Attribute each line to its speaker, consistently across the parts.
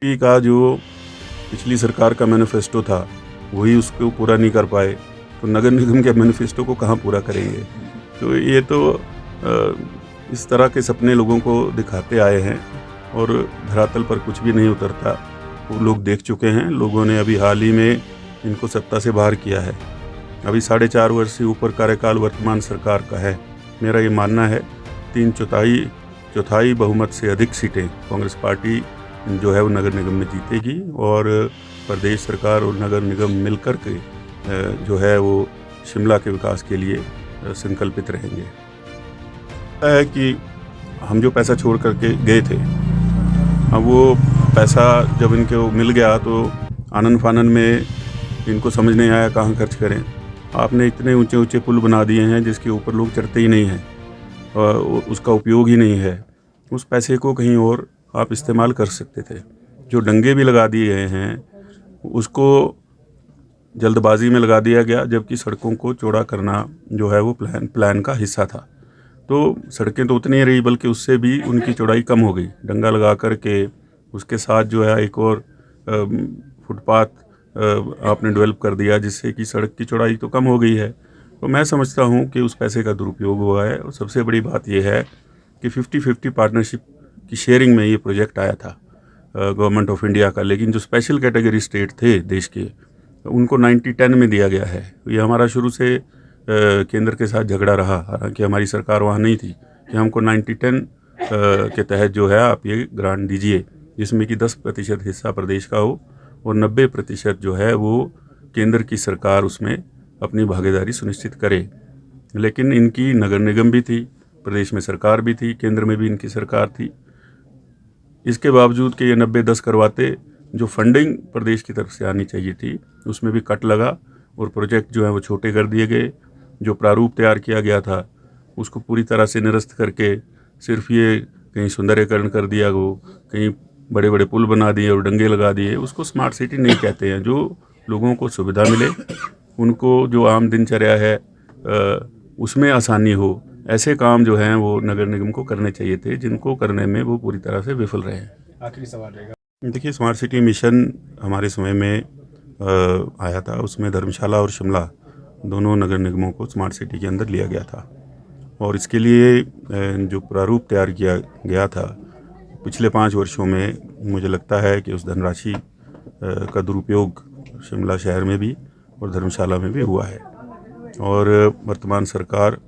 Speaker 1: का जो पिछली सरकार का मैनिफेस्टो था वही उसको पूरा नहीं कर पाए, तो नगर निगम के मैनिफेस्टो को कहाँ पूरा करेंगे। तो ये तो इस तरह के सपने लोगों को दिखाते आए हैं और धरातल पर कुछ भी नहीं उतरता। वो लोग देख चुके हैं, लोगों ने अभी हाल ही में इनको सत्ता से बाहर किया है। अभी 4.5 वर्ष से ऊपर कार्यकाल वर्तमान सरकार का है। मेरा ये मानना है 3/4 बहुमत से अधिक सीटें कांग्रेस पार्टी जो है वो नगर निगम में जीतेगी और प्रदेश सरकार और नगर निगम मिलकर के जो है वो शिमला के विकास के लिए संकल्पित रहेंगे। है कि हम जो पैसा छोड़ करके गए थे, अब वो पैसा जब इनको मिल गया तो आनन फानन में इनको समझ नहीं आया कहाँ खर्च करें। आपने इतने ऊंचे ऊंचे पुल बना दिए हैं जिसके ऊपर लोग चढ़ते ही नहीं हैं और उसका उपयोग ही नहीं है। उस पैसे को कहीं और आप इस्तेमाल कर सकते थे। जो डंगे भी लगा दिए गए हैं उसको जल्दबाजी में लगा दिया गया, जबकि सड़कों को चौड़ा करना जो है वो प्लान का हिस्सा था। तो सड़कें तो उतनी ही रही, बल्कि उससे भी उनकी चौड़ाई कम हो गई। डंगा लगा करके उसके साथ जो है एक और फुटपाथ आपने डेवलप कर दिया, जिससे कि सड़क की चौड़ाई तो कम हो गई है। तो मैं समझता हूँ कि उस पैसे का दुरुपयोग हुआ है। और सबसे बड़ी बात यह है कि 50-50 पार्टनरशिप की शेयरिंग में ये प्रोजेक्ट आया था गवर्नमेंट ऑफ इंडिया का, लेकिन जो स्पेशल कैटेगरी स्टेट थे देश के उनको 90-10 में दिया गया है। ये हमारा शुरू से केंद्र के साथ झगड़ा रहा, हालांकि हमारी सरकार वहाँ नहीं थी, कि हमको 90-10 के तहत जो है आप ये ग्रांट दीजिए, जिसमें कि 10% हिस्सा प्रदेश का हो और 90% जो है वो केंद्र की सरकार उसमें अपनी भागीदारी सुनिश्चित करे। लेकिन इनकी नगर निगम भी थी, प्रदेश में सरकार भी थी, केंद्र में भी इनकी सरकार थी। इसके बावजूद कि ये 90-10 करवाते, जो फंडिंग प्रदेश की तरफ से आनी चाहिए थी उसमें भी कट लगा और प्रोजेक्ट जो है वो छोटे कर दिए गए। जो प्रारूप तैयार किया गया था उसको पूरी तरह से निरस्त करके सिर्फ ये कहीं सौंदर्यकरण कर दिया गो, कहीं बड़े बड़े पुल बना दिए और डंगे लगा दिए। उसको स्मार्ट सिटी नहीं कहते हैं। जो लोगों को सुविधा मिले, उनको जो आम दिनचर्या है उसमें आसानी हो, ऐसे काम जो हैं वो नगर निगम को करने चाहिए थे, जिनको करने में वो पूरी तरह से विफल रहे हैं।
Speaker 2: आखिरी सवाल रहेगा।
Speaker 1: देखिए, स्मार्ट सिटी मिशन हमारे समय में आया था। उसमें धर्मशाला और शिमला दोनों नगर निगमों को स्मार्ट सिटी के अंदर लिया गया था और इसके लिए जो प्रारूप तैयार किया गया था पिछले 5 वर्षों में, मुझे लगता है कि उस धनराशि का दुरुपयोग शिमला शहर में भी और धर्मशाला में भी हुआ है। और वर्तमान सरकार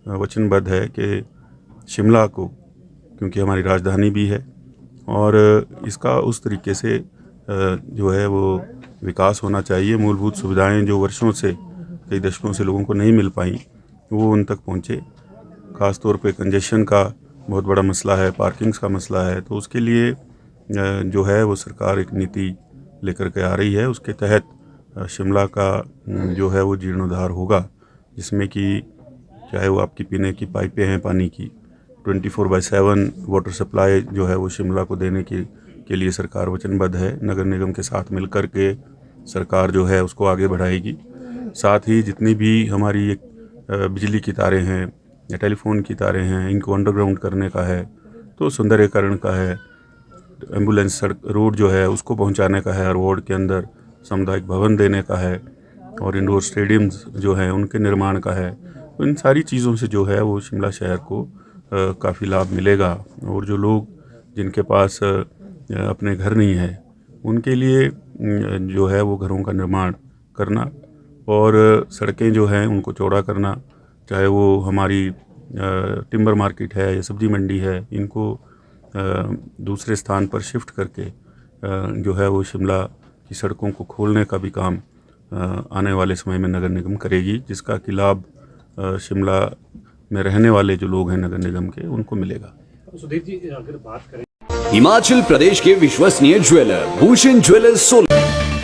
Speaker 1: वचनबद्ध है कि शिमला को, क्योंकि हमारी राजधानी भी है और इसका उस तरीके से जो है वो विकास होना चाहिए। मूलभूत सुविधाएं जो वर्षों से, कई दशकों से लोगों को नहीं मिल पाई, वो उन तक पहुँचे। ख़ास तौर पे कंजेशन का बहुत बड़ा मसला है, पार्किंग्स का मसला है। तो उसके लिए जो है वो सरकार एक नीति लेकर के आ रही है। उसके तहत शिमला का जो है वो जीर्णोद्धार होगा, जिसमें कि चाहे वो आपकी पीने की पाइपें हैं पानी की, 24/7 वाटर सप्लाई जो है वो शिमला को देने के लिए सरकार वचनबद्ध है। नगर निगम के साथ मिलकर के सरकार जो है उसको आगे बढ़ाएगी। साथ ही जितनी भी हमारी एक बिजली की तारें हैं या टेलीफोन की तारें हैं, इनको अंडरग्राउंड करने का है, तो सौंदर्यकरण का है, एम्बुलेंस सड़क रोड जो है उसको पहुंचाने का है, हर वार्ड के अंदर सामुदायिक भवन देने का है और इंडोर स्टेडियम्स जो हैं उनके निर्माण का है। तो इन सारी चीज़ों से जो है वो शिमला शहर को काफ़ी लाभ मिलेगा और जो लोग जिनके पास अपने घर नहीं है उनके लिए जो है वो घरों का निर्माण करना और सड़कें जो हैं उनको चौड़ा करना, चाहे वो हमारी टिम्बर मार्केट है या सब्जी मंडी है, इनको दूसरे स्थान पर शिफ्ट करके जो है वो शिमला की सड़कों को खोलने का भी काम आने वाले समय में नगर निगम करेगी, जिसका कि लाभ शिमला में रहने वाले जो लोग हैं नगर निगम के, उनको मिलेगा।
Speaker 2: सुधीर जी, अगर बात करें
Speaker 3: हिमाचल प्रदेश के विश्वसनीय ज्वेलर भूषण ज्वेलर्स सोलन।